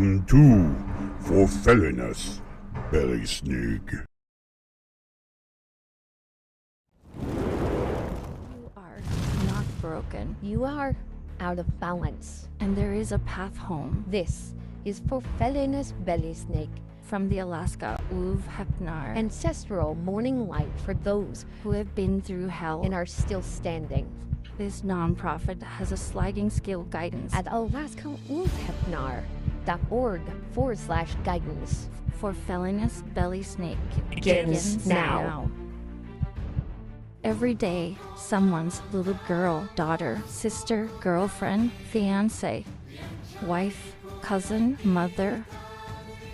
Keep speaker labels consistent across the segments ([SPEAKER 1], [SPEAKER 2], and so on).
[SPEAKER 1] Welcome to For Felliness, belysning.
[SPEAKER 2] You are not broken. You are
[SPEAKER 3] out of balance.
[SPEAKER 2] and there is a path home.
[SPEAKER 3] This is For Felliness Belysning,
[SPEAKER 2] From the Alaska akulfhednar
[SPEAKER 3] ancestral morning light for those
[SPEAKER 2] who have been through hell.
[SPEAKER 3] and are still standing.
[SPEAKER 2] This nonprofit has a sliding scale guidance
[SPEAKER 3] At alaskaulfhednar.org/guidance.
[SPEAKER 2] for felliness belly snake
[SPEAKER 3] Begins now.
[SPEAKER 2] Every day, someone's little girl, daughter, sister, girlfriend, fiance, wife, cousin, mother,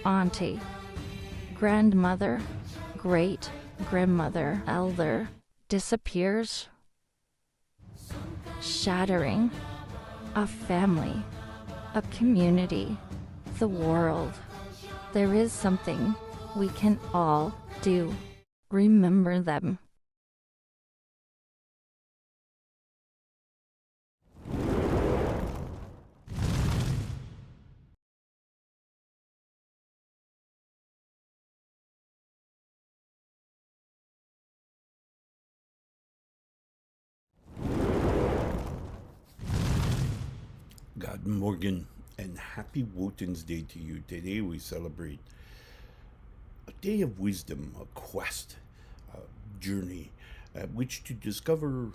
[SPEAKER 2] auntie, grandmother, great grandmother, elder disappears, shattering a family, a community, the world. There is something we can all do. Remember them.
[SPEAKER 1] God Morgan, and happy Wotan's Day to you. Today we celebrate a day of wisdom, a quest, a journey at which to discover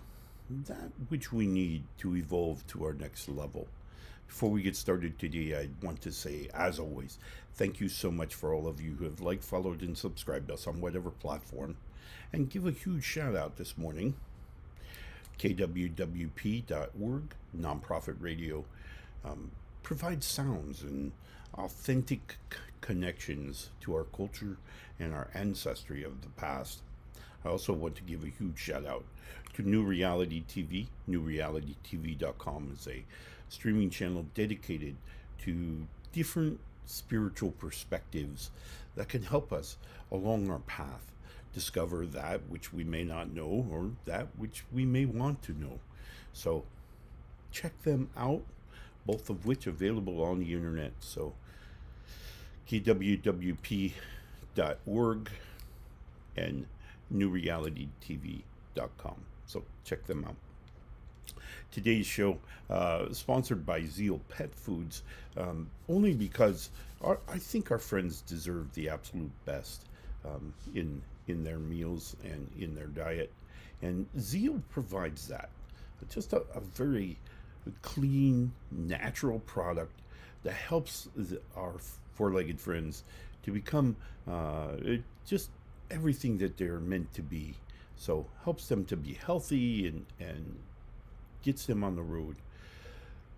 [SPEAKER 1] that which we need to evolve to our next level. Before we get started today, I want to say, as always, thank you so much for all of you who have liked, followed, and subscribed us on whatever platform. And give a huge shout out this morning. KWWP.org, nonprofit radio, provides sounds and authentic connections to our culture and our ancestry of the past. I also want to give a huge shout out to New Reality TV. NewRealityTV.com is a streaming channel dedicated to different spiritual perspectives that can help us along our path discover that which we may not know or that which we may want to know. So check them out, both of which available on the internet. So kwwp.org and newrealitytv.com. So check them out. Today's show sponsored by Zeal-Pet-Foods, only because I think our friends deserve the absolute best in their meals and in their diet, and Zeal provides that. Just a very clean, natural product that helps our four-legged friends to become just everything that they're meant to be. So helps them to be healthy and gets them on the road.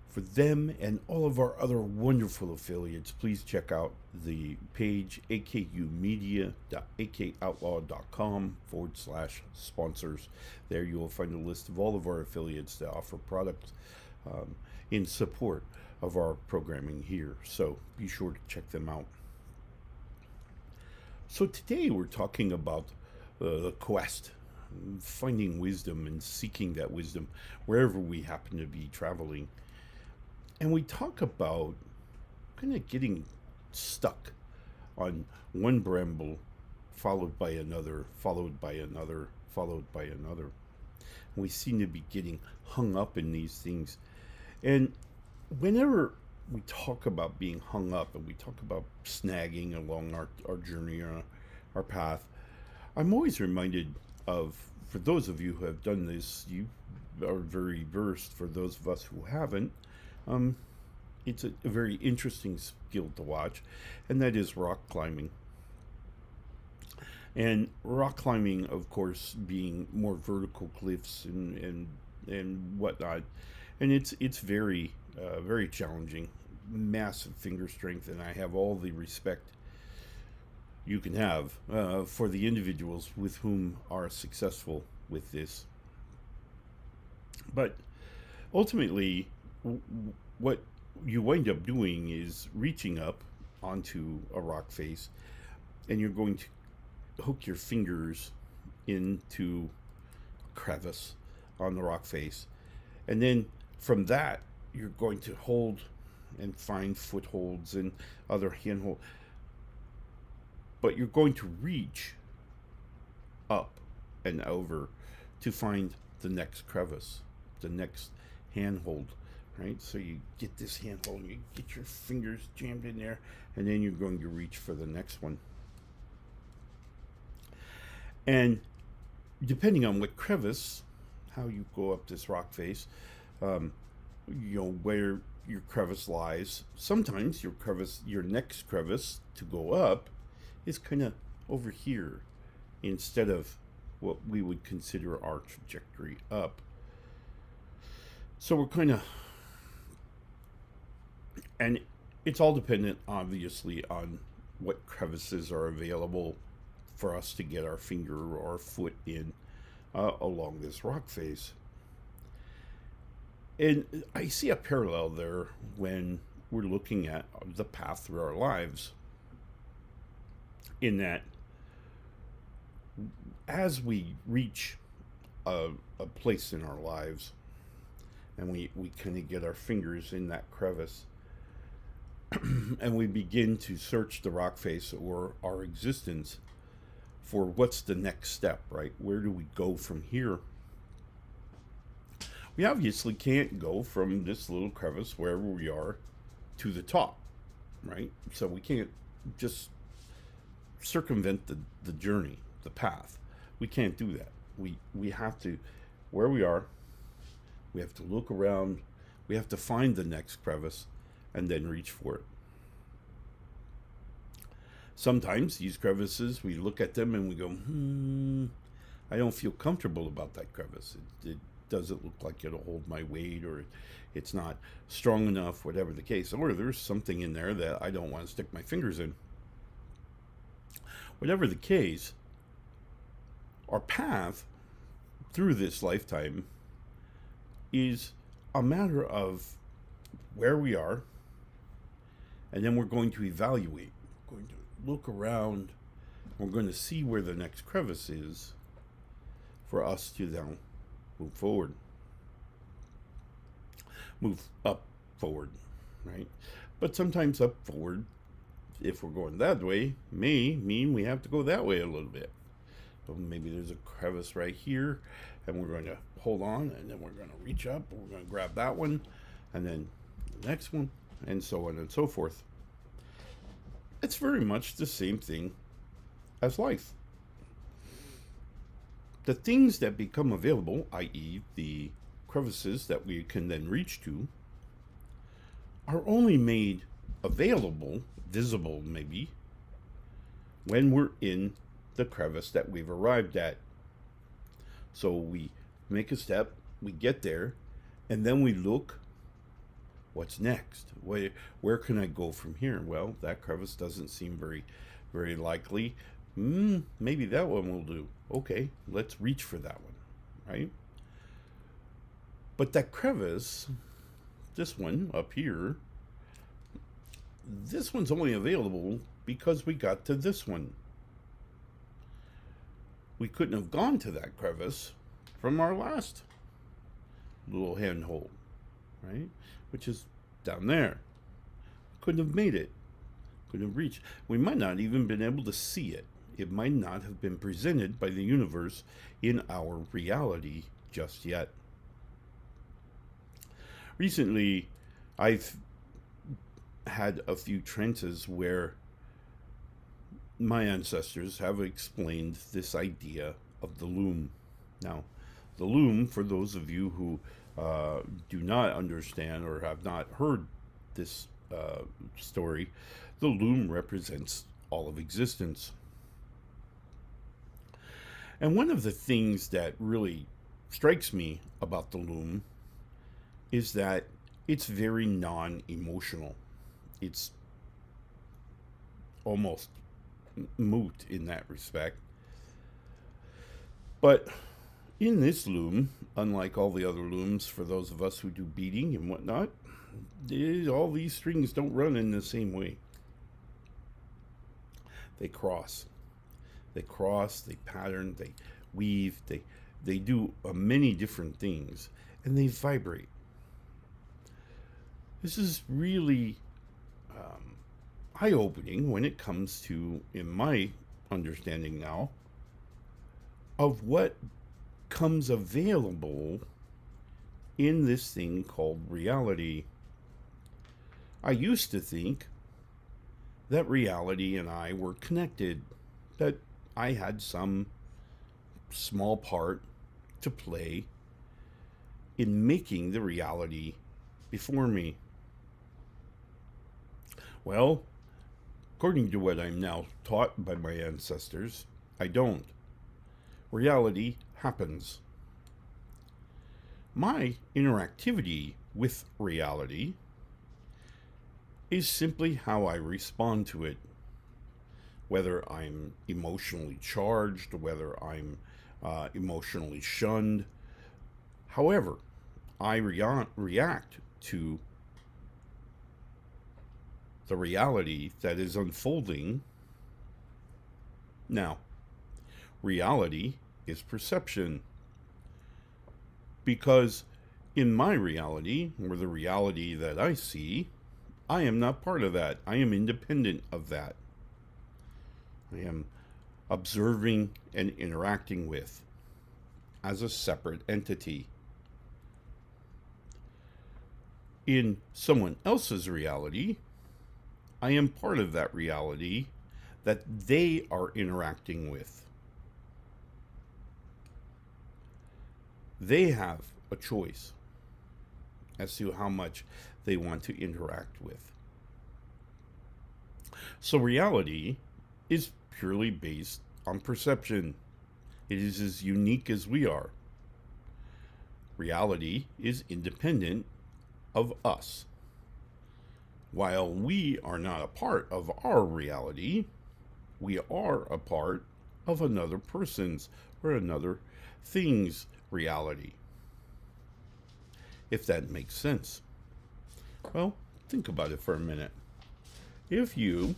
[SPEAKER 1] For them and all of our other wonderful affiliates, please check out the page akumedia.akoutlaw.com/sponsors. There you will find a list of all of our affiliates that offer products in support of our programming here. So be sure to check them out. So today we're talking about the quest, finding wisdom and seeking that wisdom wherever we happen to be traveling. And we talk about kind of getting stuck on one bramble, followed by another, followed by another, followed by another. And we seem to be getting hung up in these things. And whenever we talk about being hung up and we talk about snagging along our journey or our path, I'm always reminded of, for those of you who have done this, you are very versed. For those of us who haven't, it's a very interesting skill to watch, and that is rock climbing. And rock climbing, of course, being more vertical cliffs and whatnot, and it's very very challenging, massive finger strength, and I have all the respect you can have for the individuals with whom are successful with this. But ultimately, what you wind up doing is reaching up onto a rock face, and you're going to hook your fingers into a crevice on the rock face, and then from that you're going to hold and find footholds and other handhold. But you're going to reach up and over to find the next crevice, the next handhold, right? So you get this handhold, you get your fingers jammed in there, and then you're going to reach for the next one. And depending on what crevice, how you go up this rock face, where your crevice lies. Sometimes your next crevice to go up is kind of over here instead of what we would consider our trajectory up. So we're kind of, and it's all dependent obviously on what crevices are available for us to get our finger or our foot in along this rock face. And I see a parallel there when we're looking at the path through our lives, in that as we reach a place in our lives and we kind of get our fingers in that crevice and we begin to search the rock face or our existence for what's the next step, right? Where do we go from here? We obviously can't go from this little crevice wherever we are to the top, right? So we can't just circumvent the journey, the path. We can't do that. We have to, where we are, we have to look around, we have to find the next crevice and then reach for it. Sometimes these crevices, we look at them and we go, I don't feel comfortable about that crevice. It doesn't look like it'll hold my weight, or it's not strong enough, whatever the case. Or there's something in there that I don't want to stick my fingers in. Whatever the case, our path through this lifetime is a matter of where we are, and then we're going to evaluate. We're going to look around. We're going to see where the next crevice is for us to then move forward. Move up forward, right? But sometimes up forward, if we're going that way, may mean we have to go that way a little bit. So maybe there's a crevice right here, and we're going to hold on, and then we're going to reach up, and we're going to grab that one, and then the next one, and so on and so forth. It's very much the same thing as life. The things that become available, i.e. the crevices that we can then reach to, are only made available, visible maybe, when we're in the crevice that we've arrived at. So we make a step, we get there, and then we look, what's next? Where can I go from here? Well, that crevice doesn't seem very likely. Maybe that one will do. Okay, let's reach for that one, right? But that crevice, this one up here, this one's only available because we got to this one. We couldn't have gone to that crevice from our last little handhold, right? Which is down there. Couldn't have made it. Couldn't have reached. We might not even been able to see it. It might not have been presented by the universe in our reality just yet. Recently, I've had a few trances where my ancestors have explained this idea of the loom. Now, the loom, for those of you who do not understand or have not heard this story, the loom represents all of existence. And one of the things that really strikes me about the loom is that it's very non-emotional. It's almost moot in that respect. But in this loom, unlike all the other looms for those of us who do beading and whatnot, all these strings don't run in the same way. They cross. They cross, they pattern, they weave, they do many different things, and they vibrate. This is really eye-opening when it comes to, in my understanding now, of what comes available in this thing called reality. I used to think that reality and I were connected, that I had some small part to play in making the reality before me. Well, according to what I'm now taught by my ancestors, I don't. Reality happens. My interactivity with reality is simply how I respond to it. Whether I'm emotionally charged, whether I'm emotionally shunned, however I react to the reality that is unfolding. Now, reality is perception. Because in my reality, or the reality that I see, I am not part of that. I am independent of that. I am observing and interacting with as a separate entity. In someone else's reality, I am part of that reality that they are interacting with. They have a choice as to how much they want to interact with. So reality is purely based on perception. It is as unique as we are. Reality is independent of us. While we are not a part of our reality, we are a part of another person's or another thing's reality. If that makes sense. Well, think about it for a minute. If you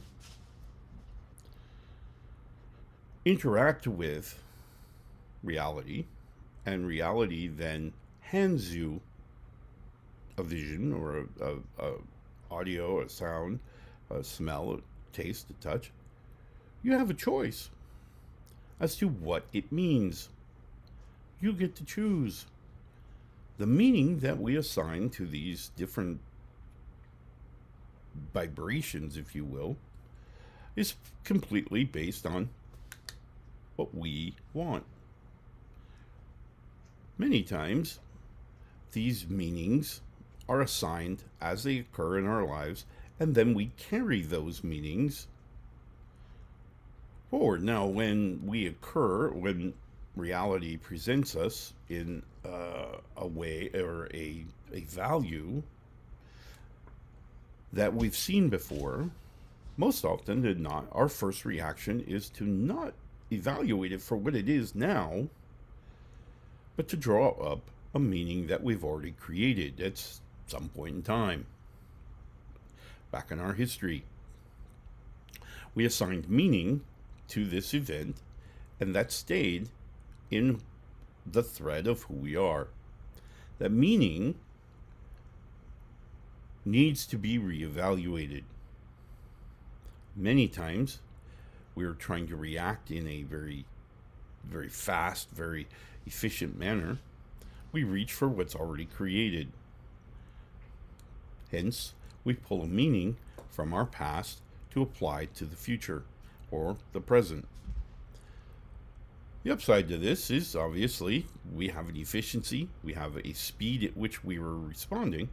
[SPEAKER 1] interact with reality, and reality then hands you a vision or a audio, a sound, a smell, a taste, a touch, you have a choice as to what it means. You get to choose. The meaning that we assign to these different vibrations, if you will, is completely based on what we want. Many times, these meanings are assigned as they occur in our lives, and then we carry those meanings forward. Now, when reality presents us in a way or a value that we've seen before, most often than not, our first reaction is to not evaluate it for what it is now, but to draw up a meaning that we've already created at some point in time. Back in our history, we assigned meaning to this event, and that stayed in the thread of who we are. That meaning needs to be reevaluated. Many times, we're trying to react in a very, very fast, very efficient manner. We reach for what's already created. Hence, we pull a meaning from our past to apply to the future or the present. The upside to this is obviously we have an efficiency, we have a speed at which we were responding.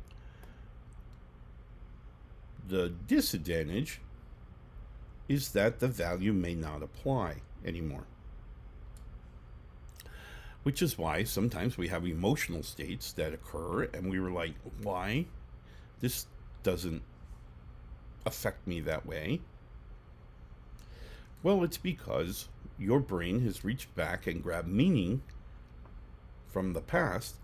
[SPEAKER 1] The disadvantage is that the value may not apply anymore. Which is why sometimes we have emotional states that occur and we were like, why? This doesn't affect me that way. Well, it's because your brain has reached back and grabbed meaning from the past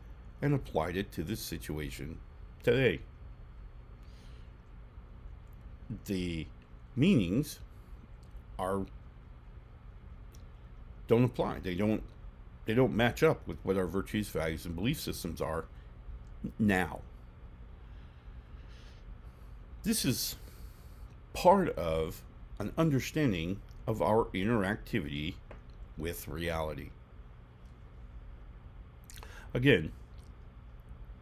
[SPEAKER 1] and applied it to this situation today. The meanings don't apply. They don't match up with what our virtues, values, and belief systems are now. This is part of an understanding of our interactivity with reality. Again,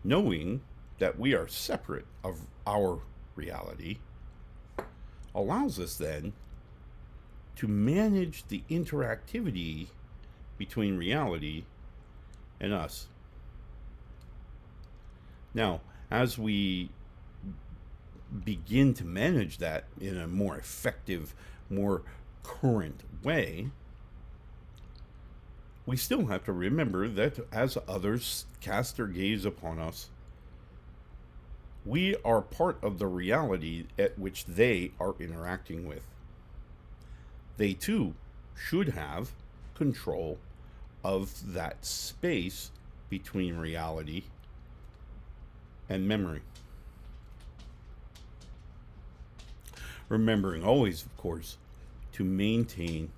[SPEAKER 1] knowing that we are separate of our reality allows us then to manage the interactivity between reality and us. Now, as we begin to manage that in a more effective, more current way, we still have to remember that as others cast their gaze upon us, we are part of the reality at which they are interacting with. They too should have control of that space between reality and memory. Remembering always, of course, to maintain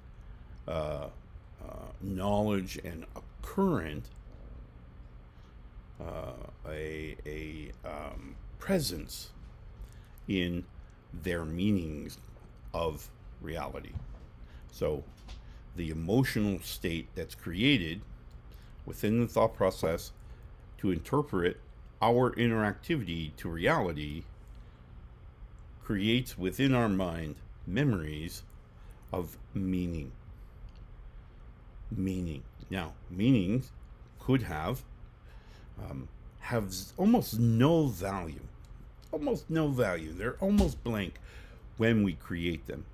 [SPEAKER 1] knowledge and a current presence in their meanings of reality. So the emotional state that's created within the thought process to interpret our interactivity to reality creates within our mind memories of meaning. Now, meanings could have almost no value. Almost no value. They're almost blank when we create them.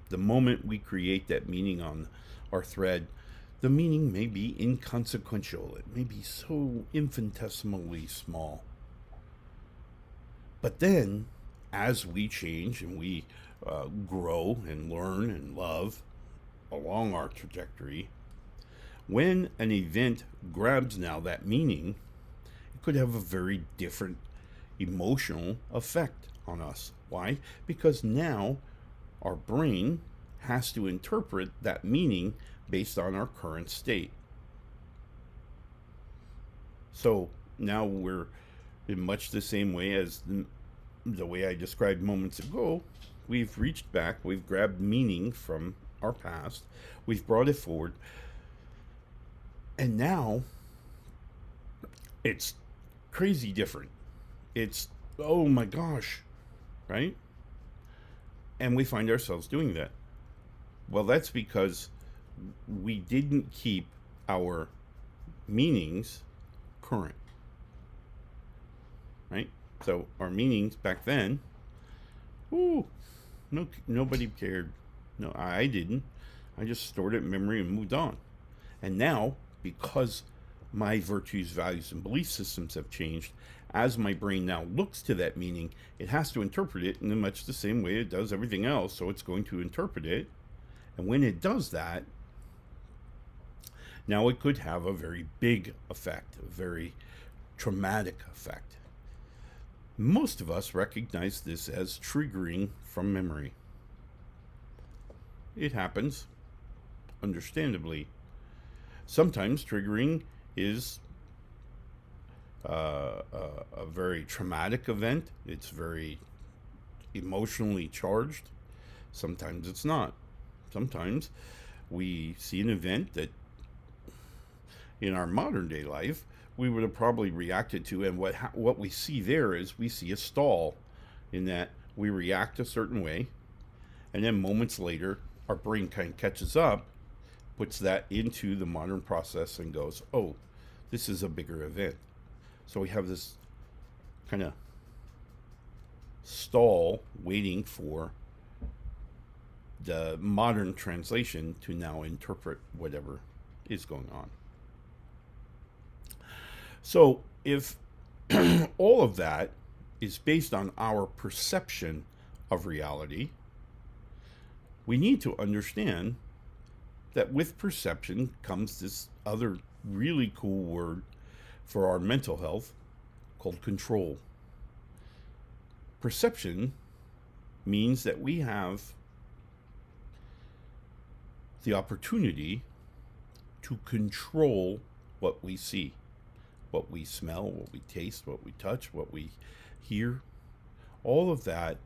[SPEAKER 1] The moment we create that meaning on our thread, the meaning may be inconsequential. It may be so infinitesimally small. But then, as we change and we grow and learn and love along our trajectory, when an event grabs now that meaning, it could have a very different emotional effect on us. Why? Because now our brain has to interpret that meaning based on our current state. So now we're in much the same way as the way I described moments ago. We've reached back, we've grabbed meaning from our past, we've brought it forward, and now it's crazy different. It's, oh my gosh, right? And we find ourselves doing that. Well, that's because we didn't keep our meanings current, right? So our meanings back then, nobody cared. No, I didn't. I just stored it in memory and moved on. And now, because my virtues, values, and belief systems have changed, as my brain now looks to that meaning, it has to interpret it in much the same way it does everything else. So it's going to interpret it. And when it does that, now it could have a very big effect, a very traumatic effect. Most of us recognize this as triggering from memory. It happens, understandably. Sometimes triggering is a very traumatic event. It's very emotionally charged. Sometimes it's not. Sometimes we see an event that in our modern day life we would have probably reacted to, and what we see there is we see a stall in that we react a certain way, and then moments later our brain kind of catches up, puts that into the modern process and goes, oh, this is a bigger event. So we have this kind of stall waiting for the modern translation to now interpret whatever is going on. So if all of that is based on our perception of reality, we need to understand that with perception comes this other really cool word for our mental health called control. Perception means that we have the opportunity to control what we see, what we smell, what we taste, what we touch, what we hear. All of that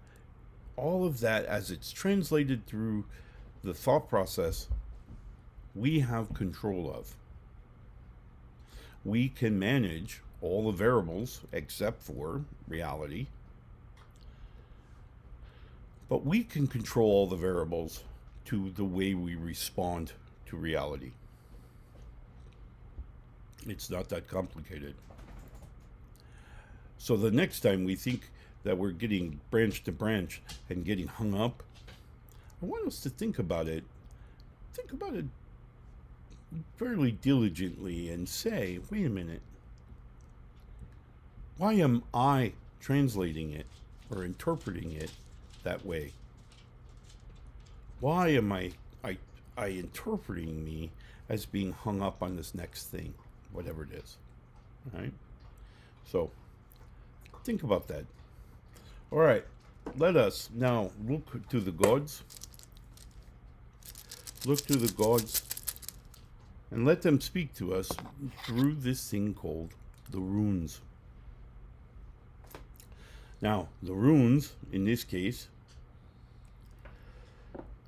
[SPEAKER 1] all of that, as it's translated through the thought process, we have control of. We can manage all the variables except for reality, but we can control all the variables to the way we respond to reality. It's not that complicated. So the next time we think that we're getting branch to branch and getting hung up, I want us to think about it. Think about it fairly diligently and say, wait a minute. Why am I translating it or interpreting it that way? Why am I interpreting me as being hung up on this next thing, whatever it is? Right? So think about that. All right, let us now look to the gods. Look to the gods and let them speak to us through this thing called the runes. Now, the runes, in this case,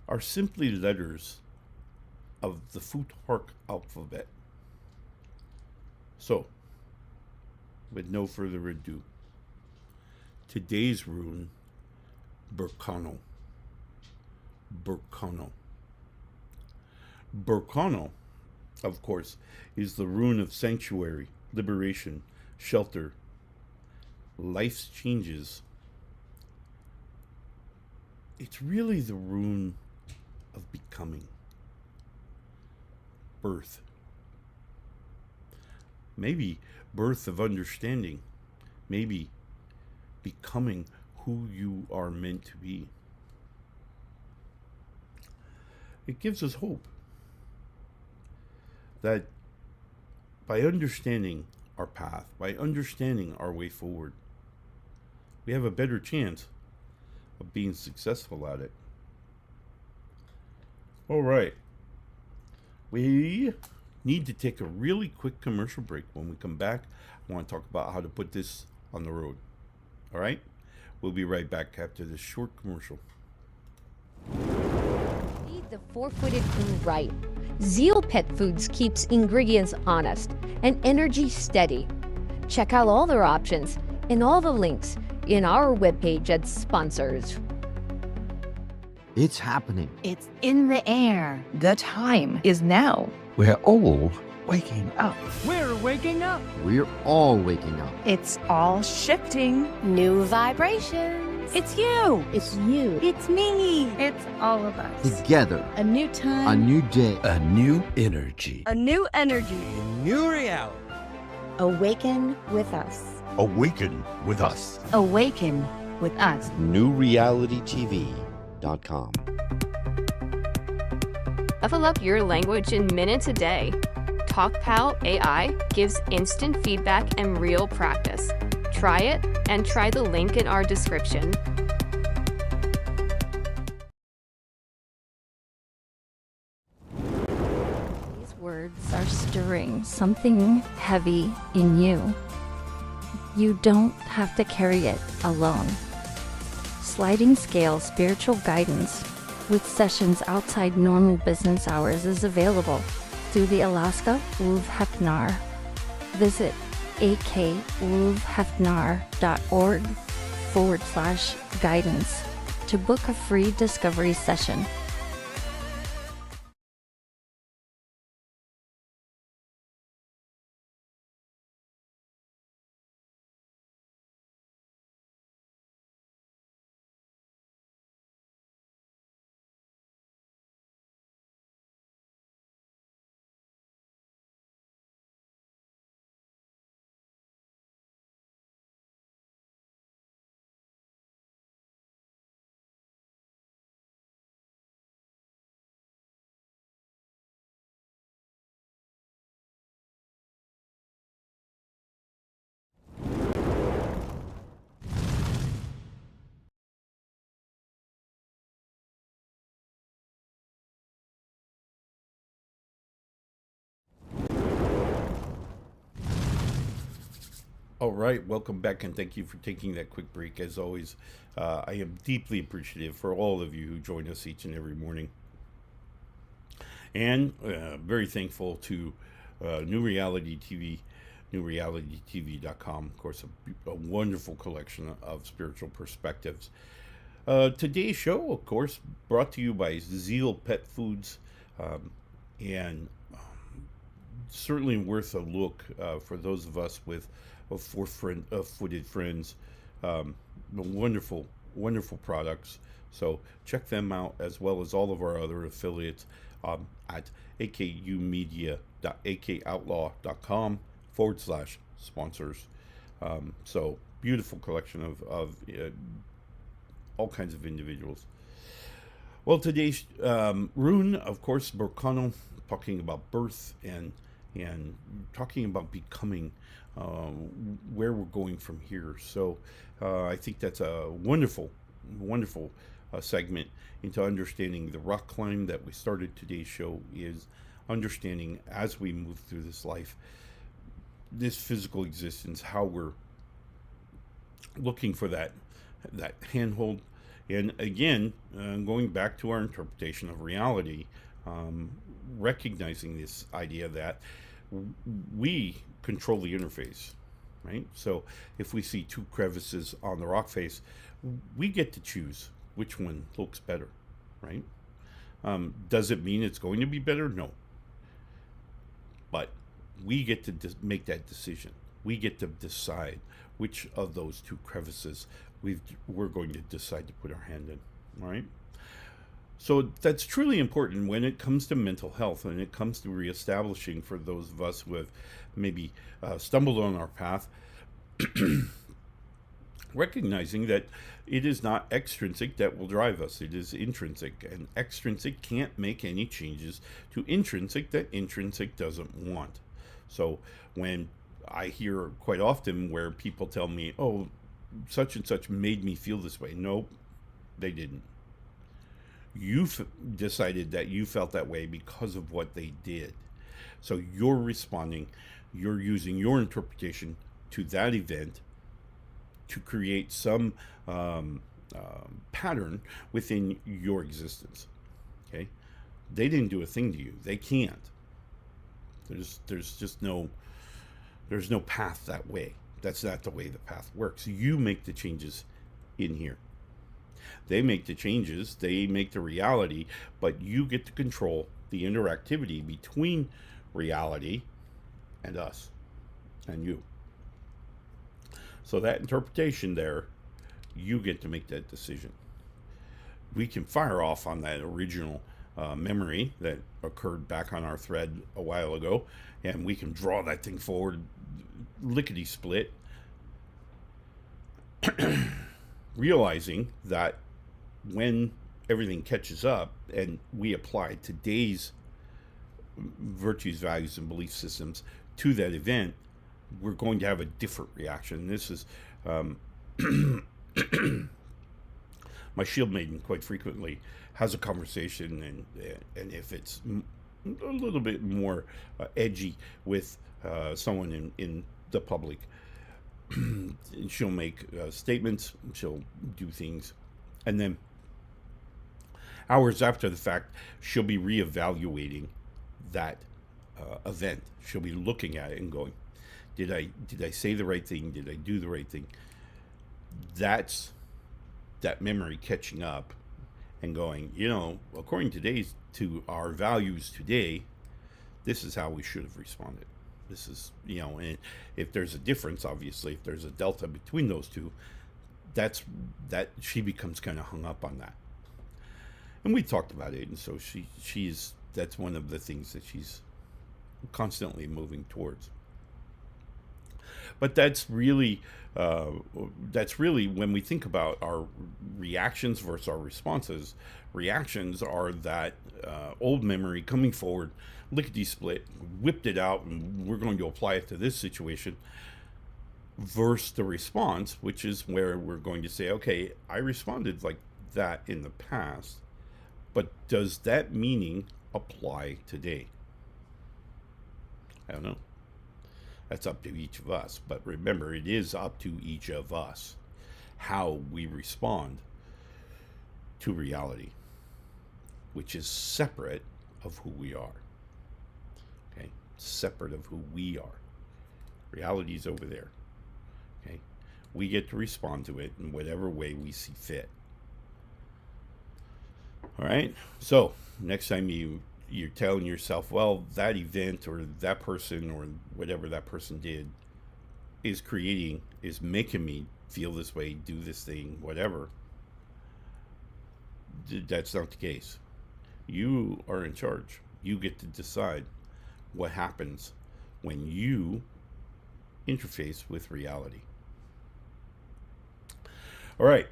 [SPEAKER 1] are simply letters of the Futhark alphabet. So, with no further ado, today's rune, Burkano. Burkano. Burkano, of course, is the rune of sanctuary, liberation, shelter, life's changes. It's really the rune of becoming, birth. Maybe birth of understanding, maybe becoming who you are meant to be. It gives us hope that by understanding our path, by understanding our way forward, we have a better chance of being successful at it. All right. We need to take a really quick commercial break. When we come back, I want to talk about how to put this on the road. All right? We'll be right back after this short commercial.
[SPEAKER 3] Feed the four-footed food right. Zeal-Pet-Foods keeps ingredients honest and energy steady. Check out all their options and all the links in our webpage at sponsors.
[SPEAKER 4] It's happening.
[SPEAKER 5] It's in the air. The time is now.
[SPEAKER 6] We're all waking up.
[SPEAKER 5] We're waking up.
[SPEAKER 4] We're all waking up.
[SPEAKER 5] It's all shifting.
[SPEAKER 7] New vibrations.
[SPEAKER 5] It's you.
[SPEAKER 3] It's you.
[SPEAKER 5] It's me. It's all of us.
[SPEAKER 4] Together.
[SPEAKER 5] A new time.
[SPEAKER 4] A new day.
[SPEAKER 6] A new energy.
[SPEAKER 5] A new energy.
[SPEAKER 6] New reality.
[SPEAKER 7] Awaken with us.
[SPEAKER 6] Awaken with us.
[SPEAKER 5] Awaken with us.
[SPEAKER 8] NewRealityTV.com.
[SPEAKER 9] Level up your language in minutes a day. TalkPal AI gives instant feedback and real practice. Try it and try the link in our description.
[SPEAKER 2] These words are stirring something heavy in you. You don't have to carry it alone. Sliding Scale Spiritual Guidance with sessions outside normal business hours is available through the Alaska akulfhednar. Visit akulfhednar.org/guidance to book a free discovery session.
[SPEAKER 1] All right, welcome back, and thank you for taking that quick break. As always, I am deeply appreciative for all of you who join us each and every morning, and very thankful to New Reality TV, newrealitytv.com. Of course, a wonderful collection of spiritual perspectives. Today's show, of course, brought to you by Zeal-Pet-Foods, and certainly worth a look for those of us with four-footed friends. Wonderful, wonderful products. So check them out, as well as all of our other affiliates at akumedia.akoutlaw.com/sponsors. So beautiful collection of all kinds of individuals. Well, today's rune, of course, Burkano, talking about birth and talking about becoming, where we're going from here. So I think that's a wonderful segment into understanding the rock climb that we started today's show, is understanding as we move through this life, this physical existence, how we're looking for that handhold. And again, going back to our interpretation of reality, recognizing this idea that we control the interface, right? So if we see two crevices on the rock face, we get to choose which one looks better, right? Does it mean it's going to be better? No. But we get to make that decision. We get to decide which of those two crevices we're going to decide to put our hand in, all right? So that's truly important when it comes to mental health, and it comes to reestablishing for those of us who have maybe stumbled on our path, recognizing that it is not extrinsic that will drive us, it is intrinsic, and extrinsic can't make any changes to intrinsic that intrinsic doesn't want. So when I hear quite often where people tell me, oh, such and such made me feel this way. Nope, they didn't. You decided that you felt that way because of what they did. So you're responding, you're using your interpretation to that event to create some pattern within your existence. Okay? They didn't do a thing to you. They can't. There's just there's no path that way. That's not the way the path works. You make the changes in here. They make the changes, they make the reality, but you get to control the interactivity between reality and us and you. So that interpretation there, you get to make that decision. We can fire off on that original memory that occurred back on our thread a while ago, and we can draw that thing forward lickety-split, realizing that when everything catches up and we apply today's virtues, values, and belief systems to that event, we're going to have a different reaction. This is my shield maiden quite frequently has a conversation, and if it's a little bit more edgy with someone in the public, she'll make statements, she'll do things, and then hours after the fact, she'll be reevaluating that event. She'll be looking at it and going, did I say the right thing? Did I do the right thing? That's that memory catching up and going, according to our values today, this is how we should have responded. This is, and if there's a difference, obviously, if there's a delta between those two, that she becomes kind of hung up on that. And we talked about it, and so that's one of the things that she's constantly moving towards. But that's really when we think about our reactions versus our responses. Reactions are that old memory coming forward, lickety-split, whipped it out, and we're going to apply it to this situation, versus the response, which is where we're going to say, okay, I responded like that in the past, but does that meaning apply today? I don't know. That's up to each of us. But remember, it is up to each of us how we respond to reality, which is separate of who we are. Okay? Separate of who we are. Reality is over there. Okay? We get to respond to it in whatever way we see fit. All right? So, next time you're telling yourself, well, that event or that person or whatever that person did is making me feel this way, do this thing, whatever. That's not the case. You are in charge. You get to decide what happens when you interface with reality. All right.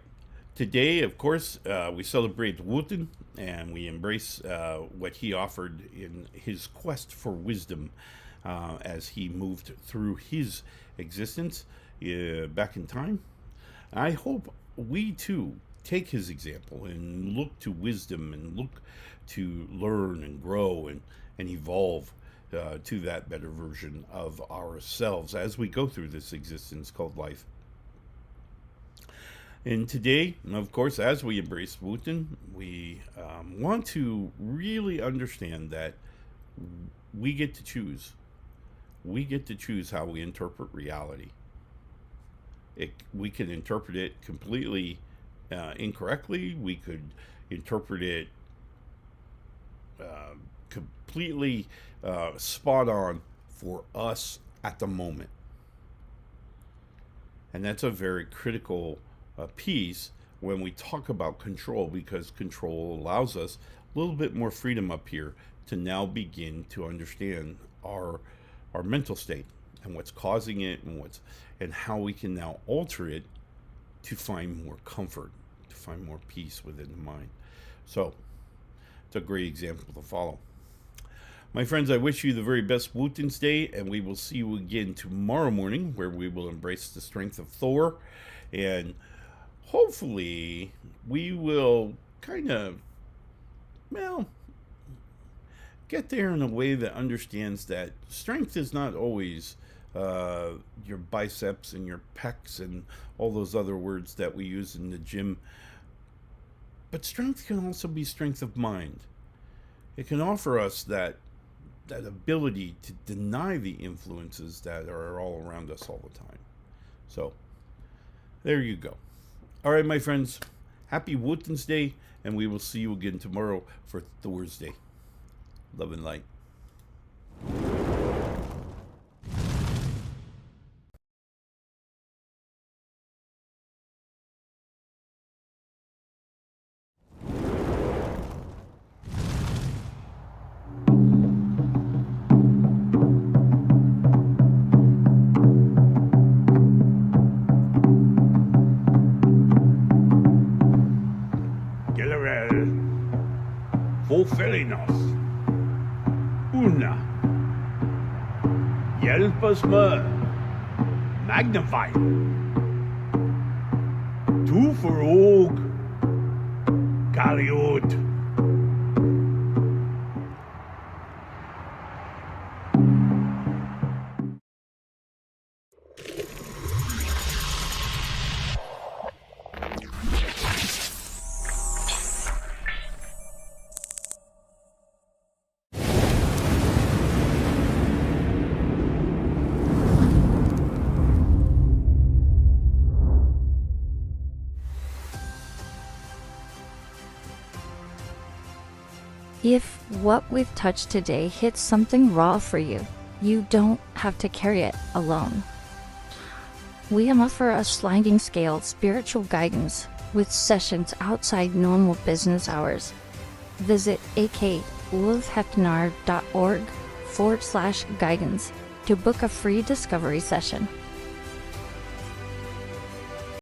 [SPEAKER 1] Today, of course, we celebrate Wotan and we embrace what he offered in his quest for wisdom as he moved through his existence back in time. I hope we too take his example and look to wisdom and look to learn and grow and evolve to that better version of ourselves as we go through this existence called life. And today, of course, as we embrace Wotan, we want to really understand that we get to choose. We get to choose how we interpret reality. We can interpret it completely incorrectly. We could interpret it completely spot on for us at the moment. And that's a very critical piece when we talk about control, because control allows us a little bit more freedom up here to now begin to understand our mental state and what's causing it and how we can now alter it to find more comfort, to find more peace within the mind. So it's a great example to follow. My friends, I wish you the very best Wotan's Day, and we will see you again tomorrow morning, where we will embrace the strength of Thor, and hopefully we will kind of, well, get there in a way that understands that strength is not always your biceps and your pecs and all those other words that we use in the gym. But strength can also be strength of mind. It can offer us that ability to deny the influences that are all around us all the time. So, there you go. All right, my friends, happy Wotan's Day, and we will see you again tomorrow for Thor's Day. Love and light.
[SPEAKER 8] Fulfilling us. Una. Hjälp oss med. Magnify. Tu för åg. Kaliot.
[SPEAKER 2] If what we've touched today hits something raw for you, you don't have to carry it alone. We offer a sliding scale spiritual guidance with sessions outside normal business hours. Visit akulfhednar.org/guidance to book a free discovery session.